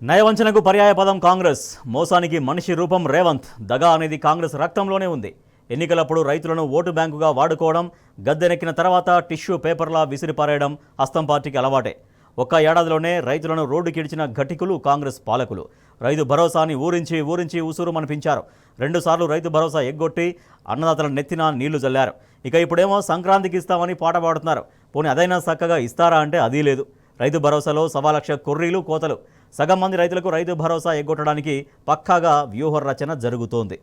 నయవంచనకు పర్యాయ పదం కాంగ్రెస్, మోసానికి మనిషి రూపం రేవంత్. దగా అనేది కాంగ్రెస్ రక్తంలోనే ఉంది. ఎన్నికలప్పుడు రైతులను ఓటు బ్యాంకుగా వాడుకోవడం, గద్దెనెక్కిన తర్వాత టిష్యూ పేపర్లా విసిరిపారేయడం హస్తం పార్టీకి అలవాటే. ఒక్క ఏడాదిలోనే రైతులను రోడ్డుకిడిచిన ఘటికులు కాంగ్రెస్ పాలకులు. రైతు భరోసాని ఊరించి ఉసురుమనిపించారు. 2 సార్లు రైతు భరోసా ఎగ్గొట్టి అన్నదాతల నెత్తిన నీళ్లు జల్లారు. ఇక ఇప్పుడేమో సంక్రాంతికి ఇస్తామని పాట పాడుతున్నారు. పోనీ అదైనా చక్కగా ఇస్తారా అంటే అదీ లేదు. రైతు భరోసాలో 1,00,000 కొర్రీలు కోతలు. సగం మంది రైతులకు రైతు భరోసా ఎగ్గొట్టడానికి పక్కాగా వ్యూహ రచన జరుగుతోంది.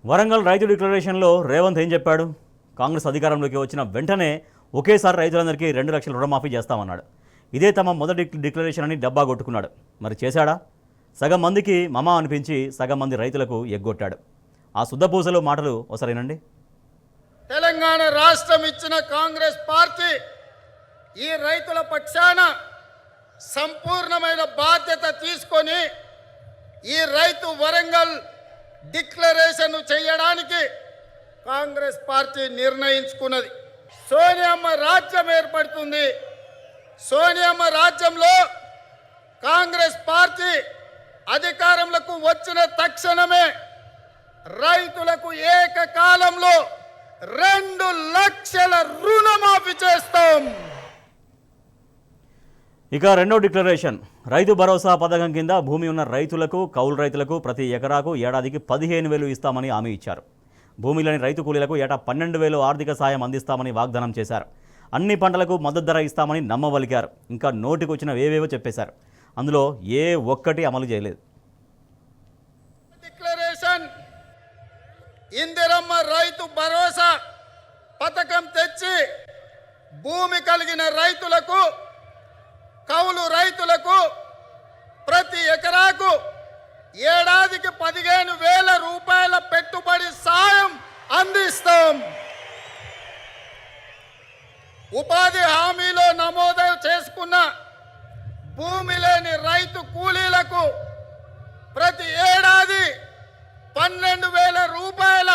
వరంగల్ రైతు డిక్లరేషన్లో రేవంత్ ఏం చెప్పాడు? కాంగ్రెస్ అధికారంలోకి వచ్చిన వెంటనే ఒకేసారి రైతులందరికీ 2 లక్షల రుణమాఫీ చేస్తామన్నాడు. ఇదే తమ మొదటి డిక్లరేషన్ అని డబ్బా కొట్టుకున్నాడు. మరి చేశాడా? సగం మందికి మమా అనిపించి సగం మంది రైతులకు ఎగ్గొట్టాడు. ఆ శుద్ధపూసలు మాటలు ఒకసారేనండి. తెలంగాణ రాష్ట్రం ఇచ్చిన కాంగ్రెస్ పార్టీ ఈ రైతుల పక్షాన సంపూర్ణమైన బాధ్యత తీసుకొని ఈ రైతు వరంగల్ డిక్లరేషన్ చేయడానికి కాంగ్రెస్ పార్టీ నిర్ణయించుకున్నది. సోనియమ్మ రాజ్యం ఏర్పడుతుంది. సోనియమ్మ రాజ్యంలో కాంగ్రెస్ పార్టీ అధికారంలోకి వచ్చిన తక్షణమే రైతులకు ఏకకాలంలో 2 లక్షల రుణమాఫీ చేస్తాం. ఇక రెండో డిక్లరేషన్, రైతు భరోసా పథకం కింద భూమి ఉన్న రైతులకు, కౌలు రైతులకు ప్రతి ఎకరాకు ఏడాదికి 15,000 ఇస్తామని హామీ ఇచ్చారు. భూమి లేని రైతు కూలీలకు ఏటా 12,000 ఆర్థిక సాయం అందిస్తామని వాగ్దానం చేశారు. అన్ని పంటలకు మద్దతు ధర ఇస్తామని నమ్మవలికారు. ఇంకా నోటికొచ్చిన ఏవేవో చెప్పేశారు. అందులో ఏ ఒక్కటి అమలు చేయలేదు. డిక్లరేషన్ ఇందిరమ్మ రైతు భరోసా పథకం తెచ్చి భూమి కలిగిన రైతులకు, కౌలు రైతులకు ప్రతి ఎకరాకు ఏడాదికి 15,000 రూపాయల పెట్టుబడి సాయం అందిస్తాం. ఉపాధి హామీలో నమోదు చేసుకున్న భూమి లేని రైతు కూలీలకు ప్రతి ఏడాది 12,000 రూపాయల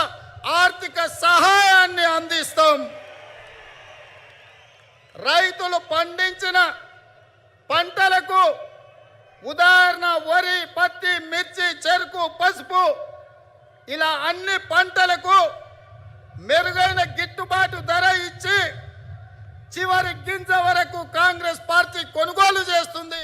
ఆర్థిక సహాయాన్ని అందిస్తాం. రైతులు పండించిన పంటలకు, ఉదాహరణ వరి, పత్తి, మిర్చి, చెరుకు, పసుపు, ఇలా అన్ని పంటలకు మెరుగైన గిట్టుబాటు ధర ఇచ్చి చివరి గింజ వరకు కాంగ్రెస్ పార్టీ కొనుగోలు చేస్తుంది.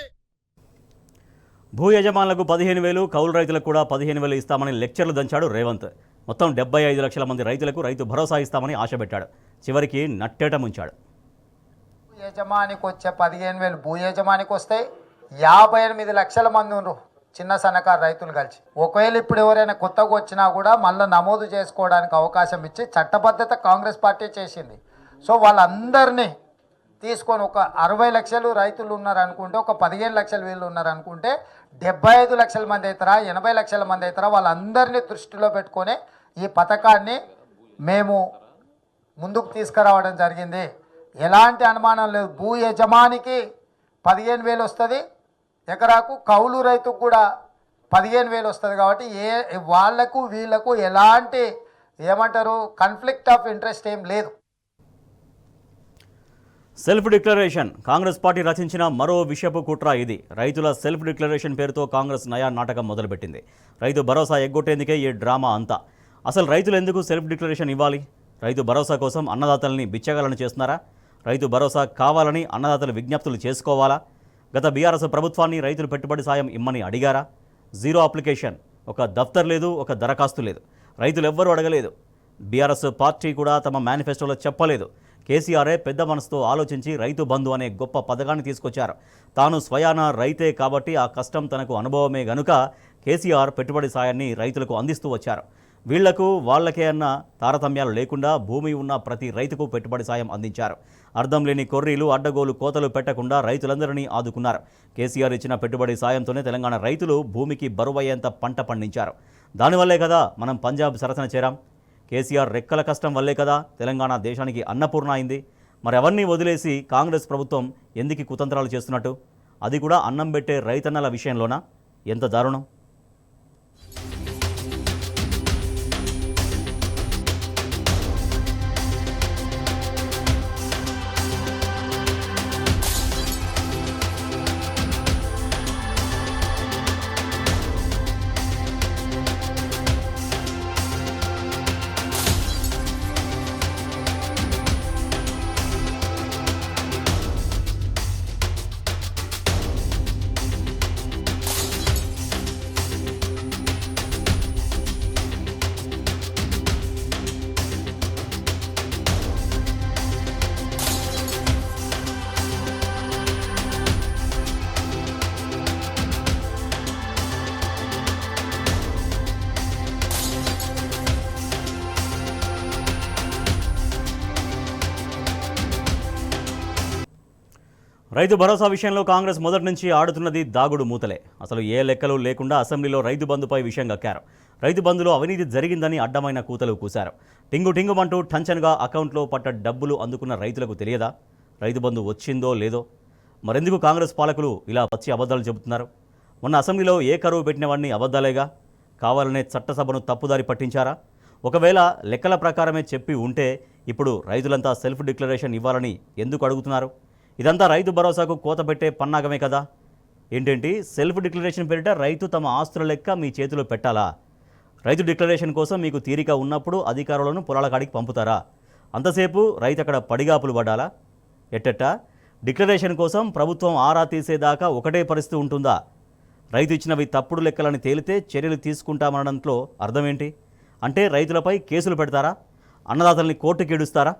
భూ యజమానులకు 15,000, కౌలు రైతులకు కూడా 15,000 ఇస్తామని లెక్చర్లు దంచాడు రేవంత్. మొత్తం 75 లక్షల మంది రైతులకు రైతు భరోసా ఇస్తామని ఆశపెట్టాడు. చివరికి నట్టేట ముంచాడు. యజమానికి వచ్చే 15,000 భూ యజమానికి వస్తాయి. 58 లక్షల మంది ఉన్నారు చిన్న సన్నకారు రైతులు కలిసి. ఒకవేళ ఇప్పుడు ఎవరైనా కొత్తగా వచ్చినా కూడా మళ్ళీ నమోదు చేసుకోవడానికి అవకాశం ఇచ్చి చట్టబద్ధత కాంగ్రెస్ పార్టీ చేసింది. సో వాళ్ళందరినీ తీసుకొని ఒక 60 లక్షలు రైతులు ఉన్నారనుకుంటే, ఒక 15 లక్షల వీళ్ళు ఉన్నారనుకుంటే 75 లక్షల మంది అవుతారా, 80 లక్షల మంది అవుతారా, వాళ్ళందరినీ దృష్టిలో పెట్టుకొని ఈ పథకాన్ని మేము ముందుకు తీసుకురావడం జరిగింది. ఎలాంటి అనుమానం లేదు. భూ యజమానికి 15,000 వస్తుంది ఎకరాకు, కౌలు రైతుకు కూడా 15,000 వస్తుంది. కాబట్టి వాళ్లకు వీళ్లకు ఎలాంటి కాన్ఫ్లిక్ట్ ఆఫ్ ఇంట్రెస్ట్ ఏం లేదు. సెల్ఫ్ డిక్లరేషన్, కాంగ్రెస్ పార్టీ రచించిన మరో విషయపు కుట్ర ఇది. రైతుల సెల్ఫ్ డిక్లరేషన్ పేరుతో కాంగ్రెస్ నయా నాటకం మొదలుపెట్టింది. రైతు భరోసా ఎగ్గొట్టేందుకే ఈ డ్రామా అంతా. అసలు రైతులు ఎందుకు సెల్ఫ్ డిక్లరేషన్ ఇవ్వాలి? రైతు భరోసా కోసం అన్నదాతల్ని బిచ్చగాలను చేస్తున్నారా? రైతు భరోసా కావాలని అన్నదాతలు విజ్ఞప్తులు చేసుకోవాలా? గత బీఆర్ఎస్ ప్రభుత్వాన్ని రైతులు పెట్టుబడి సాయం ఇమ్మని అడిగారా? జీరో అప్లికేషన్, ఒక దఫ్తర్ లేదు, ఒక దరఖాస్తు లేదు. రైతులు ఎవ్వరూ అడగలేదు. బీఆర్ఎస్ పార్టీ కూడా తమ మేనిఫెస్టోలో చెప్పలేదు. కేసీఆరే పెద్ద మనసుతో ఆలోచించి రైతు బంధు అనే గొప్ప పథకాన్ని తీసుకొచ్చారు. తాను స్వయాన రైతే కాబట్టి ఆ కష్టం తనకు అనుభవమే గనుక కేసీఆర్ పెట్టుబడి సాయాన్ని రైతులకు అందిస్తూ వచ్చారు. వీళ్లకు వాళ్ళకే అన్న తారతమ్యాలు లేకుండా భూమి ఉన్న ప్రతి రైతుకు పెట్టుబడి సాయం అందించారు. అర్థం లేని కొర్రీలు, అడ్డగోలు కోతలు పెట్టకుండా రైతులందరినీ ఆదుకున్నారు. కేసీఆర్ ఇచ్చిన పెట్టుబడి సాయంతోనే తెలంగాణ రైతులు భూమికి బరువయ్యేంత పంట పండించారు. దానివల్లే కదా మనం పంజాబ్ సరసన చేరాం. కేసీఆర్ రెక్కల కష్టం వల్లే కదా తెలంగాణ దేశానికి అన్నపూర్ణ అయింది. మరి అవన్నీ వదిలేసి కాంగ్రెస్ ప్రభుత్వం ఎందుకు కుతంత్రాలు చేస్తున్నట్టు? అది కూడా అన్నం పెట్టే రైతన్నల విషయంలోనా? ఎంత దారుణం! రైతు భరోసా విషయంలో కాంగ్రెస్ మొదటి నుంచి ఆడుతున్నది దాగుడు మూతలే. అసలు ఏ లెక్కలు లేకుండా అసెంబ్లీలో రైతు బంధుపై విషయం కక్కారు. రైతు బంధులో అవినీతి జరిగిందని అడ్డమైన కూతలు కూశారు. టింగు టింగుమంటూ టంచన్గా అకౌంట్లో పట్ట డబ్బులు అందుకున్న రైతులకు తెలియదా రైతు బంధు వచ్చిందో లేదో? మరెందుకు కాంగ్రెస్ పాలకులు ఇలా పచ్చి అబద్ధాలు చెబుతున్నారు? మొన్న అసెంబ్లీలో ఏ కరువు పెట్టినవన్నీ అబద్ధాలేగా. కావాలనే చట్టసభను తప్పుదారి పట్టించారా? ఒకవేళ లెక్కల ప్రకారమే చెప్పి ఉంటే ఇప్పుడు రైతులంతా సెల్ఫ్ డిక్లరేషన్ ఇవ్వాలని ఎందుకు అడుగుతున్నారు? ఇదంతా రైతు భరోసాకు కోత పెట్టే పన్నాగమే కదా. ఏంటేంటి సెల్ఫ్ డిక్లరేషన్ పేరిట రైతు తమ ఆస్తుల లెక్క మీ చేతిలో పెట్టాలా? రైతు డిక్లరేషన్ కోసం మీకు తీరిక ఉన్నప్పుడు అధికారులను పొలాల కాడికి పంపుతారా? అంతసేపు రైతు అక్కడ పడిగాపులు పడాలా? ఎట్టెట్టా డిక్లరేషన్ కోసం ప్రభుత్వం ఆరా తీసేదాకా ఒకటే పరిస్థితి ఉంటుందా? రైతు ఇచ్చినవి తప్పుడు లెక్కలని తేలితే చర్యలు తీసుకుంటామనడంలో అర్థమేంటి? అంటే రైతులపై కేసులు పెడతారా? అన్నదాతల్ని కోర్టుకి ఈడుస్తారా?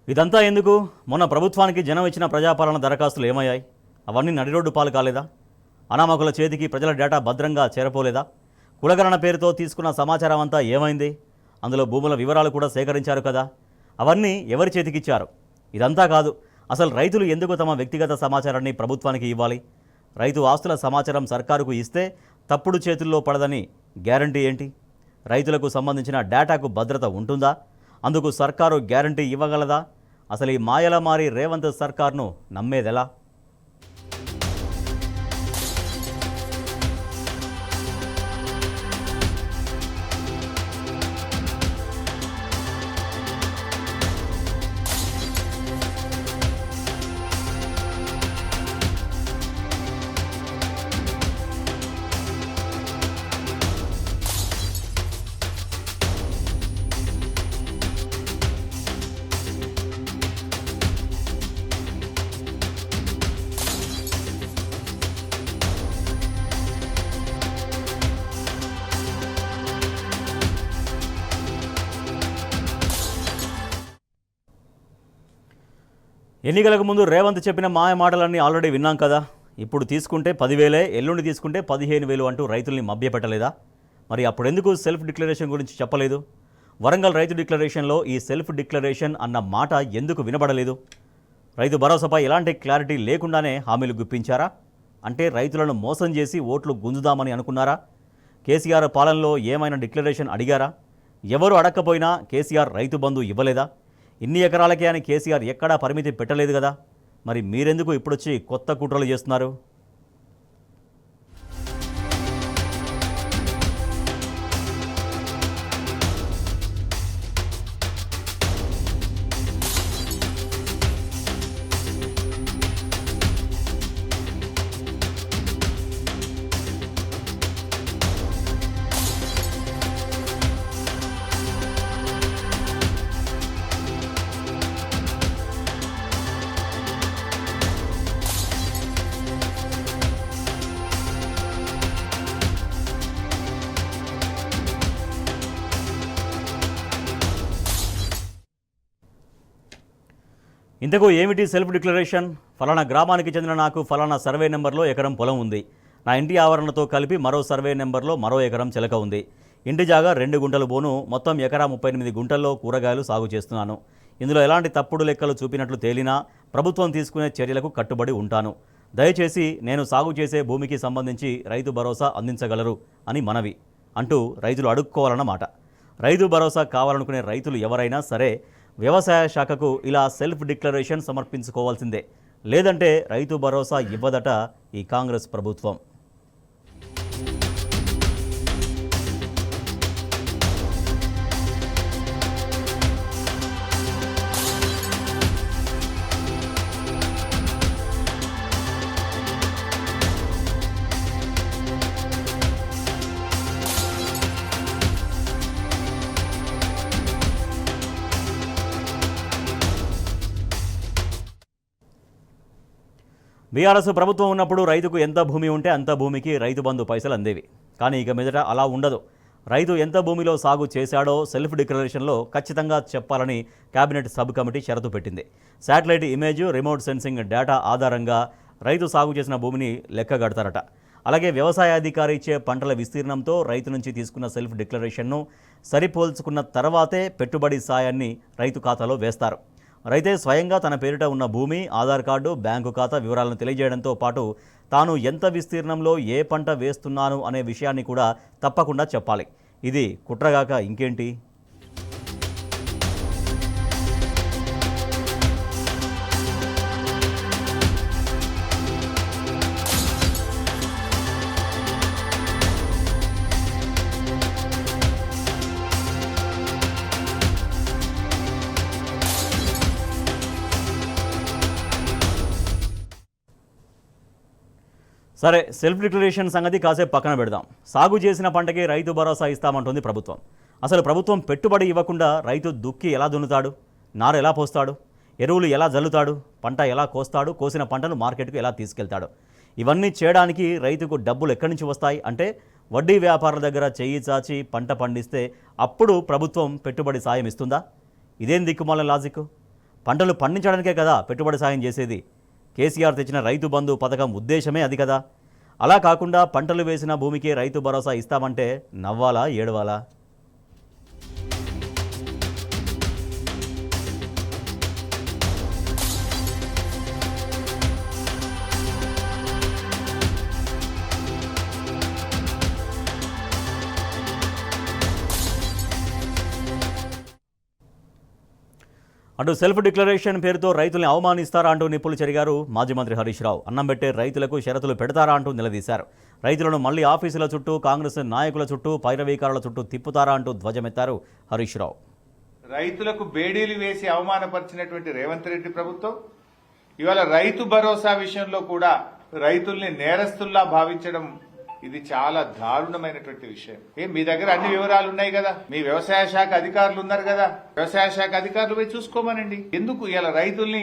ఇదంతా ఎందుకు? మొన్న ప్రభుత్వానికి జనం ఇచ్చిన ప్రజాపాలన దరఖాస్తులు ఏమయ్యాయి? అవన్నీ నడిరోడ్డు పాలు కాలేదా? అనామకుల చేతికి ప్రజల డేటా భద్రంగా చేరపోలేదా? కులగణన పేరుతో తీసుకున్న సమాచారం అంతా ఏమైంది? అందులో భూముల వివరాలు కూడా సేకరించారు కదా. అవన్నీ ఎవరి చేతికిచ్చారు? ఇదంతా కాదు, అసలు రైతులు ఎందుకు తమ వ్యక్తిగత సమాచారాన్ని ప్రభుత్వానికి ఇవ్వాలి? రైతు ఆస్తుల సమాచారం సర్కారుకు ఇస్తే తప్పుడు చేతుల్లో పడదని గ్యారంటీ ఏంటి? రైతులకు సంబంధించిన డేటాకు భద్రత ఉంటుందా? అందుకు సర్కారు గ్యారంటీ ఇవ్వగలదా? అసలు ఈ మాయల మారి రేవంత్ సర్కార్ను నమ్మేదెలా? ఎన్నికలకు ముందు రేవంత్ చెప్పిన మాయ మాటలన్నీ ఆల్రెడీ విన్నాం కదా. ఇప్పుడు తీసుకుంటే 10,000, ఎల్లుండి తీసుకుంటే 15,000 అంటూ రైతుల్ని మభ్యపెట్టలేదా? మరి అప్పుడెందుకు సెల్ఫ్ డిక్లరేషన్ గురించి చెప్పలేదు? వరంగల్ రైతు డిక్లరేషన్లో ఈ సెల్ఫ్ డిక్లరేషన్ అన్న మాట ఎందుకు వినబడలేదు? రైతు భరోసాపై ఎలాంటి క్లారిటీ లేకుండానే హామీలు గుప్పించారా? అంటే రైతులను మోసం చేసి ఓట్లు గుంజుదామని అనుకున్నారా? కేసీఆర్ పాలనలో ఏమైనా డిక్లరేషన్ అడిగారా? ఎవరు అడక్కపోయినా కేసీఆర్ రైతు బంధు ఇవ్వలేదా? ఇన్ని ఎకరాలకే అని కేసీఆర్ ఎక్కడా పరిమితి పెట్టలేదు కదా. మరి మీరెందుకు ఇప్పుడొచ్చి కొత్త కుట్రలు చేస్తున్నారు? ఇంతకు ఏమిటి సెల్ఫ్ డిక్లరేషన్? ఫలానా గ్రామానికి చెందిన నాకు ఫలానా సర్వే నెంబర్లో ఎకరం పొలం ఉంది. నా ఇంటి ఆవరణతో కలిపి మరో సర్వే నెంబర్లో మరో ఎకరం చెలక ఉంది. ఇంటి జాగా 2 గుంటలు బోను, మొత్తం ఎకరా 38 గుంటల్లో కూరగాయలు సాగు చేస్తున్నాను. ఇందులో ఎలాంటి తప్పుడు లెక్కలు చూపినట్లు తేలినా ప్రభుత్వం తీసుకునే చర్యలకు కట్టుబడి ఉంటాను. దయచేసి నేను సాగు చేసే భూమికి సంబంధించి రైతు భరోసా అందించగలరు అని మనవి అంటూ రైతులు అడుక్కోవాలన్నమాట. రైతు భరోసా కావాలనుకునే రైతులు ఎవరైనా సరే వ్యవసాయ శాఖకు ఇలా సెల్ఫ్ డిక్లరేషన్ సమర్పించుకోవాల్సిందే. లేదంటే రైతు భరోసా ఇవ్వదట ఈ కాంగ్రెస్ ప్రభుత్వం. బీఆర్ఎస్ ప్రభుత్వం ఉన్నప్పుడు రైతుకు ఎంత భూమి ఉంటే అంత భూమికి రైతు బంధు పైసలు అందేవి. కానీ ఇక మీదట అలా ఉండదు. రైతు ఎంత భూమిలో సాగు చేశాడో సెల్ఫ్ డిక్లరేషన్లో ఖచ్చితంగా చెప్పాలని కేబినెట్ సబ్ కమిటీ షరతు పెట్టింది. Satellite image, remote sensing data ఆధారంగా రైతు సాగు చేసిన భూమిని లెక్కగడతారట. అలాగే వ్యవసాయ అధికారి ఇచ్చే పంటల విస్తీర్ణంతో రైతు నుంచి తీసుకున్న సెల్ఫ్ డిక్లరేషన్ను సరిపోల్చుకున్న తర్వాతే పెట్టుబడి సాయాన్ని రైతు ఖాతాలో వేస్తారు. రైతే స్వయంగా తన పేరిట ఉన్న భూమి, ఆధార్ కార్డు, బ్యాంకు ఖాతా వివరాలను తెలియజేయడంతో పాటు తాను ఎంత విస్తీర్ణంలో ఏ పంట వేస్తున్నాను అనే విషయాన్ని కూడా తప్పకుండా చెప్పాలి. ఇది కుట్రగాక ఇంకేంటి? సరే, సెల్ఫ్ డిక్లరేషన్ సంగతి కాసేపు పక్కన పెడదాం. సాగు చేసిన పంటకి రైతు భరోసా ఇస్తామంటుంది ప్రభుత్వం. అసలు ప్రభుత్వం పెట్టుబడి ఇవ్వకుండా రైతు దుక్కి ఎలా దున్నుతాడు? నారు ఎలా పోస్తాడు? ఎరువులు ఎలా జల్లుతాడు? పంట ఎలా కోస్తాడు? కోసిన పంటను మార్కెట్కు ఎలా తీసుకెళ్తాడు? ఇవన్నీ చేయడానికి రైతుకు డబ్బులు ఎక్కడి నుంచి వస్తాయి? అంటే వడ్డీ వ్యాపారుల దగ్గర చెయ్యి చాచి పంట పండిస్తే అప్పుడు ప్రభుత్వం పెట్టుబడి సాయం ఇస్తుందా? ఇదేం దిక్కుమాల లాజిక్? పంటలు పండించడానికే కదా పెట్టుబడి సాయం చేసేది. కేసీఆర్ తెచ్చిన రైతు బంధు పథకం ఉద్దేశమే అది కదా. అలా కాకుండా పంటలు వేసిన భూమికే రైతు భరోసా ఇస్తామంటే నవ్వాలా, ఏడవాలా? అటు సెల్ఫ్ డిక్లరేషన్ పేరుతో రైతుల్ని అవమానిస్తారా అంటూ నిప్పులు చెరిగారు మాజీ మంత్రి హరీష్ రావు. అన్నం పెట్టే రైతులకు షరతులు పెడతారా అంటూ నిలదీశారు. రైతులను మళ్లీ ఆఫీసుల చుట్టూ, కాంగ్రెస్ నాయకుల చుట్టూ, పైరవీకారుల చుట్టూ తిప్పుతారా అంటూ ధ్వజమెత్తారు హరీష్ రావు. రైతులకు బేడీలు వేసి అవమానపరిచినటువంటి రేవంత్ రెడ్డి ప్రభుత్వం ఇవాళ రైతు భరోసా విషయంలో కూడా రైతుల్ని నేరస్తుల్లా భావించడం ఇది చాలా దారుణమైనటువంటి విషయం. మీ దగ్గర అన్ని వివరాలు ఉన్నాయి కదా, మీ వ్యవసాయ శాఖ అధికారులు ఉన్నారు కదా, వ్యవసాయ శాఖ అధికారులు పోయి చూసుకోమనండి. ఎందుకు ఇలా రైతుల్ని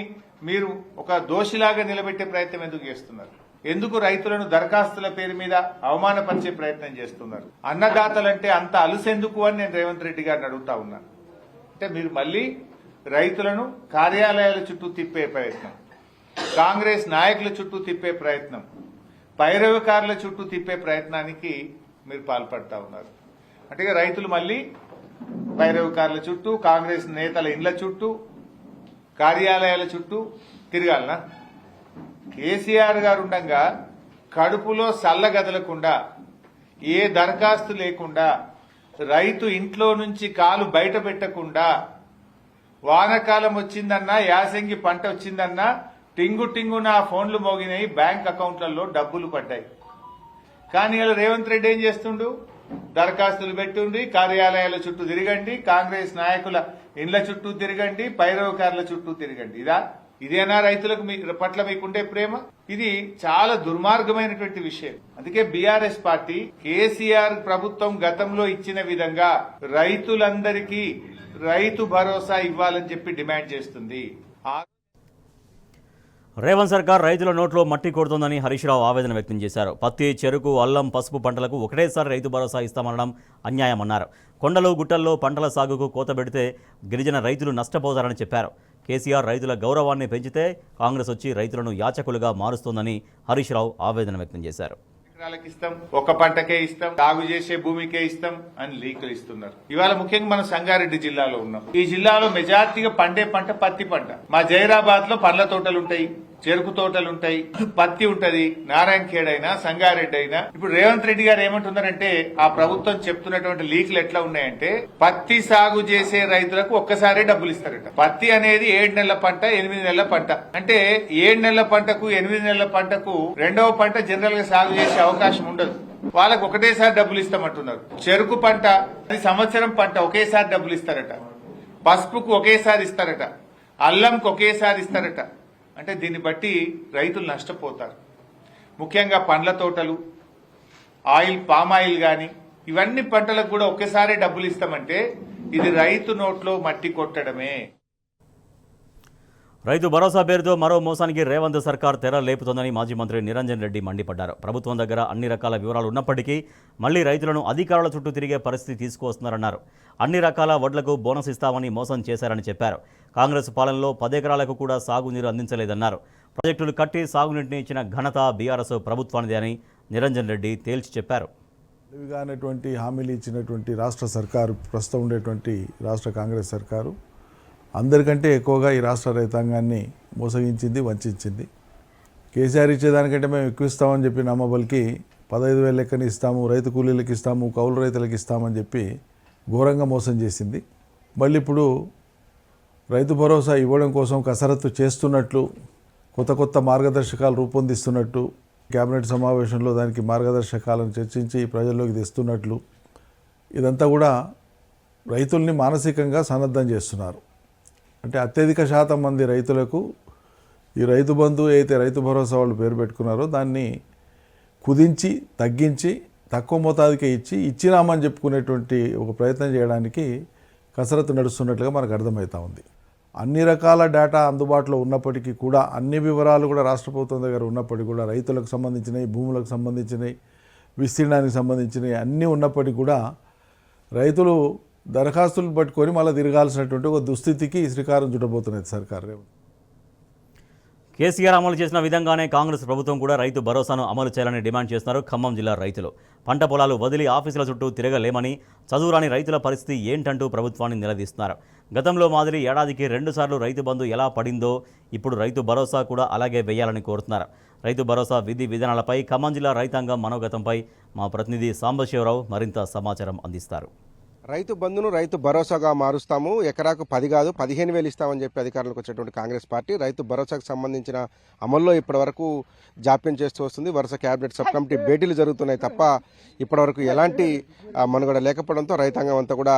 మీరు ఒక దోషిలాగా నిలబెట్టే ప్రయత్నం ఎందుకు చేస్తున్నారు? ఎందుకు రైతులను దరఖాస్తుల పేరు మీద అవమానపరిచే ప్రయత్నం చేస్తున్నారు? అన్నదాతలంటే అంత అలుసెందుకు అని నేను రేవంత్ రెడ్డి గారిని అడుగుతా ఉన్నాను. అంటే మీరు మళ్ళీ రైతులను కార్యాలయాల చుట్టూ తిప్పే ప్రయత్నం, కాంగ్రెస్ నాయకుల చుట్టూ తిప్పే ప్రయత్నం, పైరవకారుల చుట్టూ తిప్పే ప్రయత్నానికి మీరు పాల్పడతా ఉన్నారు. అంటే రైతులు మళ్ళీ పైరవకారుల చుట్టూ, కాంగ్రెస్ నేతల ఇండ్ల చుట్టూ, కార్యాలయాల చుట్టూ తిరగాలనా? కేసీఆర్ గారు ఉండగా కడుపులో సల్లగదలకుండా, ఏ దరఖాస్తు లేకుండా, రైతు ఇంట్లో నుంచి కాలు బయట పెట్టకుండా, వానకాలం వచ్చిందన్నా, యాసంగి పంట వచ్చిందన్నా టింగు టింగున ఫోన్లు మోగినాయి, బ్యాంక్ అకౌంట్లలో డబ్బులు పడ్డాయి. కానీ ఇలా రేవంత్ రెడ్డి ఏం చేస్తుండు? దరఖాస్తులు పెట్టుండి కార్యాలయాల చుట్టూ తిరగండి, కాంగ్రెస్ నాయకుల ఇండ్ల చుట్టూ తిరగండి, పైరవకారుల చుట్టూ తిరగండి. ఇదేనా రైతులకు పట్ల మీకుండే ప్రేమ? ఇది చాలా దుర్మార్గమైనటువంటి విషయం. అందుకే బీఆర్ఎస్ పార్టీ కేసీఆర్ ప్రభుత్వం గతంలో ఇచ్చిన విధంగా రైతులందరికీ రైతు భరోసా ఇవ్వాలని చెప్పి డిమాండ్ చేస్తుంది. రేవంత్ సర్కార్ రైతుల నోట్లో మట్టి కొడుతోందని హరీష్ రావు ఆవేదన వ్యక్తం చేశారు. పత్తి, చెరుకు, అల్లం, పసుపు పంటలకు ఒకటేసారి రైతు భరోసా ఇస్తామనడం అన్యాయమన్నారు. కొండలు, గుట్టల్లో పంటల సాగుకు కోత పెడితే గిరిజన రైతులు నష్టపోతారని చెప్పారు. కేసీఆర్ రైతుల గౌరవాన్ని పెంచితే కాంగ్రెస్ వచ్చి రైతులను యాచకులుగా మారుస్తోందని హరీష్ రావు ఆవేదన వ్యక్తం చేశారు. ఎకరాలకు ఇస్తాం, ఒక్క పంటకే ఇస్తాం, సాగు చేసే భూమికే ఇస్తాం అని లీకులు ఇస్తున్నారు. ఇవాళ ముఖ్యంగా మనం సంగారెడ్డి జిల్లాలో ఉన్నాం. ఈ జిల్లాలో మెజార్టీగా పండే పంట పత్తి పంట. మా జైరాబాద్ లో పండ్ల తోటలుంటాయి, చెరుకు తోటలుంటాయి, పత్తి ఉంటది. నారాయణ ఖేడ్ అయినా సంగారెడ్డి అయినా. ఇప్పుడు రేవంత్ రెడ్డి గారు ఏమంటున్నారంటే ఆ ప్రభుత్వం చెప్తున్నటువంటి లీకులు ఎట్లా ఉన్నాయంటే పత్తి సాగు చేసే రైతులకు ఒక్కసారే డబ్బులు ఇస్తారట. పత్తి అనేది 7 నెలల పంట, 8 నెలల పంట. అంటే 7 నెలల పంటకు 8 నెలల పంటకు రెండవ పంట జనరల్ గా సాగు చేసే అవకాశం ఉండదు. వాళ్ళకు ఒకటేసారి డబ్బులు ఇస్తామంటున్నారు. చెరుకు పంట అది సంవత్సరం పంట, ఒకేసారి డబ్బులు ఇస్తారట. పసుపుకు ఒకేసారి ఇస్తారట, అల్లంకు ఒకేసారి ఇస్తారట. అంటే దీన్ని బట్టి రైతులు నష్టపోతారు. ముఖ్యంగా పండ్ల తోటలు, ఆయిల్, పామాయిల్ గాని ఇవన్నీ పంటలకు కూడా ఒకేసారి డబ్బులు ఇస్తామంటే ఇది రైతు నోట్లో మట్టి కొట్టడమే. రైతు భరోసా పేరుతో మరో మోసానికి రేవంత్ సర్కార్ తెర లేపుతోందని మాజీ మంత్రి నిరంజన్ రెడ్డి మండిపడ్డారు. ప్రభుత్వం దగ్గర అన్ని రకాల వివరాలు ఉన్నప్పటికీ మళ్లీ రైతులను అధికారుల చుట్టూ తిరిగే పరిస్థితి తీసుకువస్తున్నారన్నారు. అన్ని రకాల వడ్లకు బోనస్ ఇస్తామని మోసం చేశారని చెప్పారు. కాంగ్రెస్ పాలనలో 10 ఎకరాలకు కూడా సాగునీరు అందించలేదన్నారు. ప్రాజెక్టులు కట్టి సాగునీటిని ఇచ్చిన ఘనత బీఆర్ఎస్ ప్రభుత్వానిదే అని నిరంజన్ రెడ్డి తేల్చి చెప్పారు. అనేటువంటి హామీలు ఇచ్చినటువంటి రాష్ట్ర సర్కారు, ప్రస్తుతం ఉండేటువంటి రాష్ట్ర కాంగ్రెస్ సర్కారు అందరికంటే ఎక్కువగా ఈ రాష్ట్ర రైతాంగాన్ని మోసగించింది, వంచింది. కేసీఆర్ ఇచ్చేదానికంటే మేము ఎక్కువ ఇస్తామని చెప్పి నమ్మబలికి 15,000 లెక్కని ఇస్తాము, రైతు కూలీలకు ఇస్తాము, కౌలు రైతులకు ఇస్తామని చెప్పి ఘోరంగా మోసం చేసింది. మళ్ళీ ఇప్పుడు రైతు భరోసా ఇవ్వడం కోసం కసరత్తు చేస్తున్నట్లు, కొత్త మార్గదర్శకాలు రూపొందిస్తున్నట్టు, కేబినెట్ సమావేశంలో దానికి మార్గదర్శకాలను చర్చించి ప్రజల్లోకి తెస్తున్నట్లు, ఇదంతా కూడా రైతుల్ని మానసికంగా సన్నద్ధం చేస్తున్నారు. అంటే అత్యధిక శాతం మంది రైతులకు ఈ రైతు బంధు అయితే రైతు భరోసా వాళ్ళు పేరు పెట్టుకున్నారో దాన్ని కుదించి, తగ్గించి, తక్కువ మోతాదుకే ఇచ్చినామని చెప్పుకునేటువంటి ఒక ప్రయత్నం చేయడానికి కసరత్తు నడుస్తున్నట్లుగా మనకు అర్థమవుతా ఉంది. అన్ని రకాల డేటా అందుబాటులో ఉన్నప్పటికీ కూడా, అన్ని వివరాలు కూడా రాష్ట్ర ప్రభుత్వం దగ్గర ఉన్నప్పటికీ కూడా, రైతులకు సంబంధించినవి, భూములకు సంబంధించినవి, విస్తీర్ణానికి సంబంధించినవి అన్నీ ఉన్నప్పటికీ కూడా రైతులు దరఖాస్తులు పట్టుకొని మళ్ళీ తిరగాల్సినటువంటి ఒక దుస్థితికి శ్రీకారం చుట్టబోతున్నది సర్కారు. కేసీఆర్ అమలు చేసిన విధంగానే కాంగ్రెస్ ప్రభుత్వం కూడా రైతు భరోసాను అమలు చేయాలని డిమాండ్ చేస్తున్నారు ఖమ్మం జిల్లా రైతులు. పంట పొలాలు వదిలి ఆఫీసుల చుట్టూ తిరగలేమని, చదువురాని రైతుల పరిస్థితి ఏంటంటూ ప్రభుత్వాన్ని నిలదీస్తున్నారు. గతంలో మాదిరి ఏడాదికి 2 సార్లు రైతు బంధు ఎలా పడిందో ఇప్పుడు రైతు భరోసా కూడా అలాగే వేయాలని కోరుతున్నారు. రైతు భరోసా విధి విధానాలపై ఖమ్మం జిల్లా రైతాంగం మనోగతంపై మా ప్రతినిధి సాంబశివరావు మరింత సమాచారం అందిస్తారు. రైతు బంధును రైతు భరోసాగా మారుస్తాము, ఎకరాకు 10 కాదు 15,000 ఇస్తామని చెప్పి అధికారంలోకి వచ్చినటువంటి కాంగ్రెస్ పార్టీ రైతు భరోసాకు సంబంధించిన అమల్లో ఇప్పటివరకు జాప్యం చేస్తూ వస్తుంది. వరుస కేబినెట్ సబ్ కమిటీ భేటీలు జరుగుతున్నాయి తప్ప ఇప్పటివరకు ఎలాంటి మనుగడ లేకపోవడంతో రైతాంగం అంతా కూడా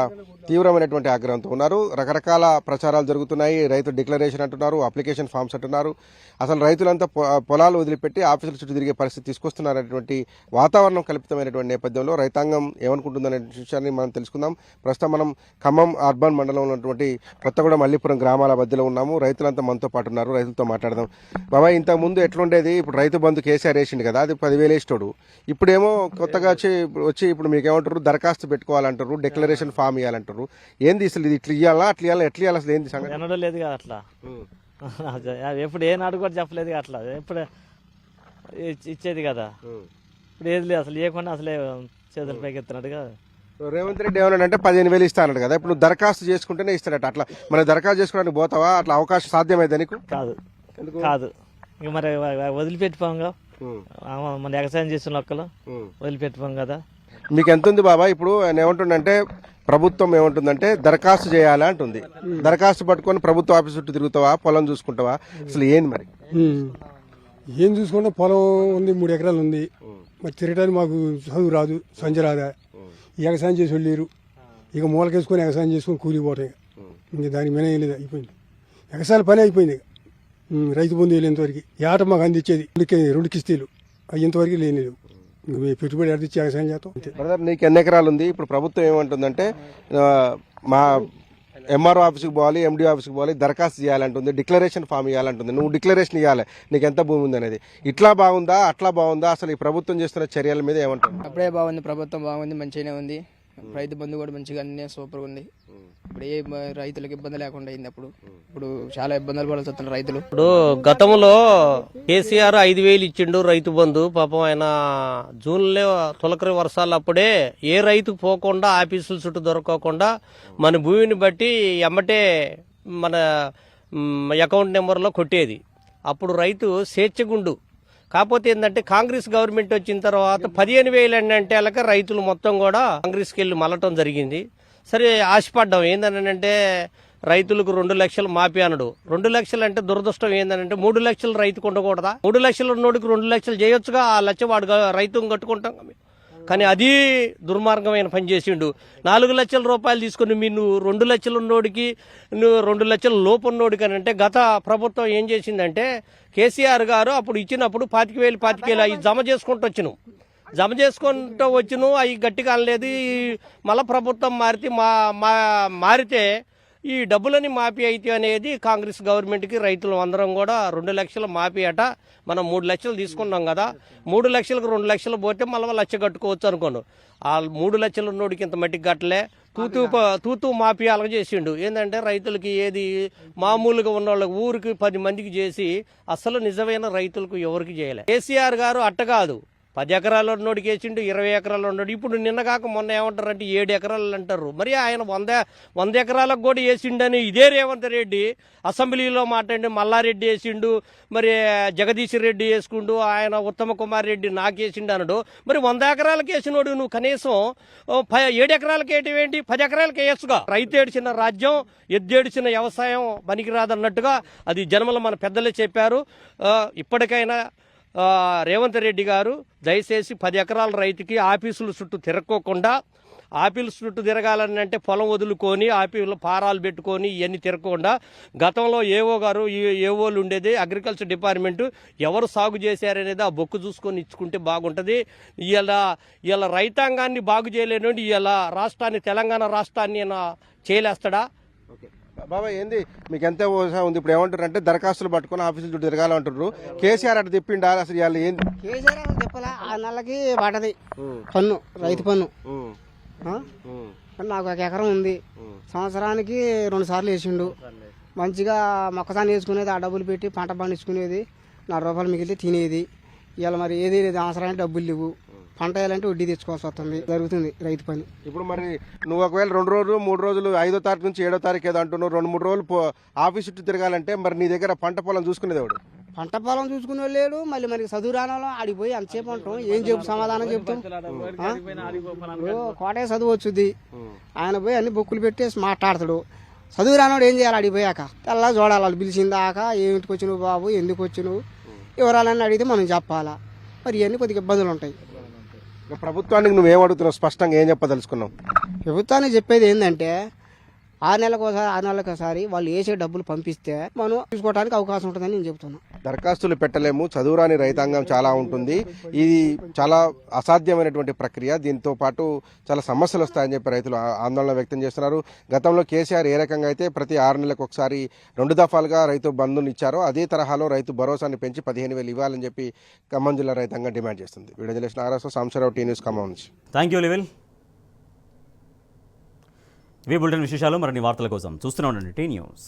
తీవ్రమైనటువంటి ఆగ్రహంతో ఉన్నారు. రకరకాల ప్రచారాలు జరుగుతున్నాయి. రైతు డిక్లరేషన్ అంటున్నారు, అప్లికేషన్ ఫామ్స్ అంటున్నారు. అసలు రైతులంతా పొలాలు వదిలిపెట్టి ఆఫీసుల చుట్టూ తిరిగే పరిస్థితి తీసుకొస్తున్నారనేటువంటి వాతావరణం కల్పితమైనటువంటి నేపథ్యంలో రైతాంగం ఏమనుకుంటుందనే విషయాన్ని మనం తెలుసుకుందాం. ప్రస్తుతం మనం ఖమ్మం అర్బన్ మండలంలో ఉన్నటువంటి కొత్తగూడెం మల్లీపురం గ్రామాల మధ్యలో ఉన్నాము. రైతులంతా మనతో పాటు ఉన్నారు. రైతులతో మాట్లాడదాం. బాబాయ్, ఇంతకు ముందు ఎట్లుండేది? ఇప్పుడు రైతు బంధు కేసీఆర్ వేసిండు కదా, అది 10,000 వేస్తాడు. ఇప్పుడేమో కొత్తగా వచ్చి ఇప్పుడు మీకు ఏమంటారు, దరఖాస్తు పెట్టుకోవాలంటారు, డిక్లరేషన్ ఫామ్ ఇవ్వాలంటారు. ఏంది అసలు ఇది? ఇట్లా ఇవ్వాలా, అట్లా ఇవ్వాలా, ఎట్లా ఇవ్వాలి? అసలు ఏంది సంగతి? వినడం లేదు కదా అట్లా. ఎప్పుడు ఏ నాడు కూడా చెప్పలేదు అట్లా. ఎప్పుడు ఇచ్చేది కదా, ఇప్పుడు ఏది లేదు అసలు. ఇవ్వకుండా అసలే చేతుల పైకి ఎత్తినట్టుగా రేవంత్ రెడ్డి ఏమన్నాడంటే 15,000 ఇస్తా అన్నాడు కదా. ఇప్పుడు దరఖాస్తు చేసుకుంటేనే ఇస్తాడట. అట్లా మన దరఖాస్తు చేసుకోవడానికి పోతావా? అట్లా అవకాశం సాధ్యమైందా నీకు? కాదు కాదు, ఇక మరి వదిలిపెట్టిపోంగా, మన వ్యవసాయం చేసిన ఒక్కలు వదిలిపెట్టిపోం కదా. మీకు ఎంత ఉంది బాబా? ఇప్పుడు ఆయన ఏమంటుండంటే ప్రభుత్వం ఏమంటుందంటే దరఖాస్తు చేయాలా అంటుంది. దరఖాస్తు పట్టుకొని ప్రభుత్వ ఆఫీస్ చుట్టూ తిరుగుతావా, పొలం చూసుకుంటావా? అసలు ఏంది మరి? ఏం చూసుకుంటే పొలం ఉంది, 3 ఎకరాలు ఉంది. మరి తిరగడానికి మాకు చదువు రాదు, సంజ రాదా. ఎగసాయం చేసి వెళ్ళారు, ఇక మూలకేసుకొని ఎగసాయం చేసుకొని కూలిపోతాయి. ఇంక దాని మీద ఏం లేదు, అయిపోయింది. ఎగసాల పని అయిపోయింది. రైతు బంధు వెళ్ళేంతవరకు ఏట మాకు అందించేది 2 కిస్తీలు అయ్యేంతవరకు లేనిలేవు. పెట్టుబడి అడిచి ఎగసాయం చేస్తాం. బ్రదర్, నీకు ఎన్ని ఎకరాలు ఉంది? ఇప్పుడు ప్రభుత్వం ఏమంటుందంటే మా ఎంఆర్ఓ ఆఫీస్కి పోవాలి, ఎండి ఆఫీస్కి పోవాలి, దరఖాస్తు చేయాలంటుంది, డిక్లరేషన్ ఫామ్ ఇవ్వాలంటుంది. నువ్వు డిక్లరేషన్ ఇవ్వాలి, నీకు ఎంత భూమి ఉంది అనేది. ఇట్లా బాగుందా, అట్లా బాగుందా? అసలు ఈ ప్రభుత్వం చేస్తున్న చర్యల మీద ఏమంటుంది? అప్పుడే బాగుంది, ప్రభుత్వం బాగుంది, మంచిగానే ఉంది. రైతు బంధు కూడా మంచిగా అన్నీ సూపర్గా ఉంది. ఇప్పుడు ఏ రైతులకు ఇబ్బంది లేకుండా అయింది. అప్పుడు ఇప్పుడు చాలా ఇబ్బందులు పడాల్సి వస్తున్నారు రైతులు. ఇప్పుడు గతంలో కేసీఆర్ 5,000 ఇచ్చిండు రైతు బంధు. పాపం ఆయన జూన్లో తొలకరి వర్షాలు అప్పుడే ఏ రైతు పోకుండా ఆఫీసుల చుట్టూ దొరకకుండా మన భూమిని బట్టి ఎమ్మటే మన అకౌంట్ నెంబర్లో కొట్టేది. అప్పుడు రైతు స్వేచ్ఛగుండు. కాకపోతే ఏంటంటే కాంగ్రెస్ గవర్నమెంట్ వచ్చిన తర్వాత 15,000 అంటే రైతులు మొత్తం కూడా కాంగ్రెస్కి వెళ్ళి మళ్ళటం జరిగింది. సరే ఆశపడ్డాం ఏందనంటే రైతులకు 2 లక్షలు మాఫీ అనడు. 2 లక్షలు అంటే దురదృష్టం ఏందనంటే 3 లక్షలు రైతుకు ఉండకూడదా? 3 లక్షలు ఉన్నోడికి 2 లక్షలు చేయొచ్చుగా. ఆ లక్ష వాడు రైతు కట్టుకుంటాం. కానీ అది దుర్మార్గమైన పని చేసిండు. 4 లక్షల రూపాయలు తీసుకుని నువ్వు 2 లక్షలు ఉన్నోడికి నువ్వు 2 లక్షల లోపు ఉన్నోడికి అని అంటే గత ప్రభుత్వం ఏం చేసిందంటే కేసీఆర్ గారు అప్పుడు ఇచ్చినప్పుడు 25,000 అవి జమ చేసుకుంటూ వచ్చినాం. జమ చేసుకుంటూ వచ్చినాం. అవి గట్టిగా అనలేదు. మళ్ళా ప్రభుత్వం మారితే ఈ డబ్బులని మాఫీ అయితే అనేది కాంగ్రెస్ గవర్నమెంట్కి రైతులు అందరం కూడా 2 లక్షలు మాఫీ అట. మనం 3 లక్షలు తీసుకున్నాం కదా, 3 లక్షలకు 2 లక్షలు పోతే మళ్ళీ 1 లక్ష కట్టుకోవచ్చు అనుకోను. ఆ 3 లక్షలు ఉన్నోడికి ఇంత మట్టికి కట్టలే. తూతూ మాఫీ అలాగ చేసిండు. ఏంటంటే రైతులకి ఏది మామూలుగా ఉన్న వాళ్ళకి ఊరికి 10 మందికి చేసి అసలు నిజమైన రైతులకు ఎవరికి చేయలే. కేసీఆర్ గారు అట్ట కాదు, 10 ఎకరాలు ఉన్నోడికి వేసిండు, 20 ఎకరాలు ఉన్నాడు. ఇప్పుడు నిన్న కాక మొన్న ఏమంటారంటే 7 ఎకరాలు అంటారు. మరి ఆయన 100 ఎకరాలకు కూడా వేసిండని ఇదే రేవంత్ రెడ్డి అసెంబ్లీలో మాట్లాడి మల్లారెడ్డి వేసిండు, మరి జగదీష్ రెడ్డి వేసుకుండు, ఆయన ఉత్తమ కుమార్ రెడ్డి నాకేసిండు అనడు. మరి 100 ఎకరాలకు వేసినోడు నువ్వు కనీసం 7 ఎకరాలకు వేయటమేంటి? 10 ఎకరాలకు వేయచ్చుగా. రైతు ఏడిచిన రాజ్యం, ఎద్దేడిచిన వ్యవసాయం పనికిరాదన్నట్టుగా అది జన్మల మన పెద్దలే చెప్పారు. ఇప్పటికైనా రేవంత్ రెడ్డి గారు దయచేసి 10 ఎకరాల రైతుకి ఆఫీసుల చుట్టూ తిరక్కోకుండా, ఆఫీసుల చుట్టూ తిరగాలని అంటే పొలం వదులుకొని ఆఫీసులో పారాలు పెట్టుకొని ఇవన్నీ తిరగకుండా గతంలో ఏఓ గారు ఏఓలు ఉండేది అగ్రికల్చర్ డిపార్ట్మెంటు ఎవరు సాగు చేశారనేది ఆ బొక్కు చూసుకొని ఇచ్చుకుంటే బాగుంటుంది. ఇవాళ రైతాంగాన్ని బాగు చేయలేనండి ఇవాళ రాష్ట్రాన్ని తెలంగాణ రాష్ట్రాన్ని చేయలేస్తాడా? బాబా ఏంది మీకు ఎంత ఉంది? ఇప్పుడు ఏమంటారు అంటే దరఖాస్తులు పట్టుకుని ఆఫీసులు చుట్టూ తిరగాలంటారు. కేసీఆర్ అటు తిప్పిండా? అసలు ఇవాళ ఏంది? కేసీఆర్ చెప్పాలా? 6 నెలలకి పడ్డది పన్ను, రైతు పన్ను. నాకు 1 ఎకరం ఉంది. సంవత్సరానికి 2 సార్లు వేసిండు. మంచిగా మొక్కసాన్ని వేసుకునేది, ఆ డబ్బులు పెట్టి పంట పండించుకునేది, 4 రూపాయలు మిగిలితే తినేది. ఇవాళ మరి ఏది లేదు, అవసరానికి డబ్బులు లేవు. పంట వేయాలంటే వడ్డీ తెచ్చుకోవాల్సి వస్తుంది. జరుగుతుంది రైతు పని. ఇప్పుడు మరి నువ్వు ఒకవేళ 2 రోజులు 3 రోజులు 5వ తారీఖు నుంచి 7వ తారీఖు ఏదో అంటున్నావు, 2-3 రోజులు ఆఫీస్ చుట్టూ తిరగాలంటే మరి నీ దగ్గర పంట పొలం చూసుకునేది ఎవడు? పంట పొలం చూసుకునే లేడు. మళ్ళీ మనకి చదువు రానలో ఆడిపోయి అంతసేపు అంటాం. ఏం సమాధానం చెప్తాం? కోటయ్య చదువు వచ్చుద్ది, ఆయన పోయి అన్ని బొక్కులు పెట్టేసి మాట్లాడతాడు. చదువు రానోడు ఏం చేయాలి? ఆడిపోయాక తెల్లా చూడాలి. వాళ్ళు పిలిచిందాక ఏమిటికి వచ్చినావు బాబు, ఎందుకు వచ్చినావు, వివరాలన్నీ అడిగితే మనం చెప్పాలా. మరి ఇవన్నీ కొద్దిగా ఇబ్బందులు ఉంటాయి. ప్రభుత్వానికి నువ్వేం అడుగుతున్నావు? స్పష్టంగా ఏం చెప్పదలుచుకున్నావు? ప్రభుత్వానికి చెప్పేది ఏంటంటే 6 నెలలకు ఒకసారి వాళ్ళు వేసే డబ్బులు పంపిస్తే మనం తీసుకోవడానికి అవకాశం ఉంటుందని నేను చెబుతున్నాను. దరఖాస్తులు పెట్టలేము, చదువురాని రైతాంగం చాలా ఉంటుంది. ఇది చాలా అసాధ్యమైనటువంటి ప్రక్రియ. దీంతో పాటు చాలా సమస్యలు వస్తాయని చెప్పి రైతులు ఆందోళన వ్యక్తం చేస్తున్నారు. గతంలో కేసీఆర్ ఏ రకంగా అయితే ప్రతి 6 నెలలకు ఒకసారి 2 దఫాలుగా రైతు బంధుని ఇచ్చారో అదే తరహాలో రైతు భరోసాని పెంచి 15,000 ఇవ్వాలని చెప్పి ఖమ్మం జిల్లా రైతాంగం డిమాండ్ చేస్తుంది. Video journalist Nagaraju, Sambasivarao, T News, Khammam నుంచి. Thank you level. ఇవి బులెటిన్ విశేషాలు. మరిన్ని వార్తల కోసం చూస్తూనే ఉండండి టీ న్యూస్.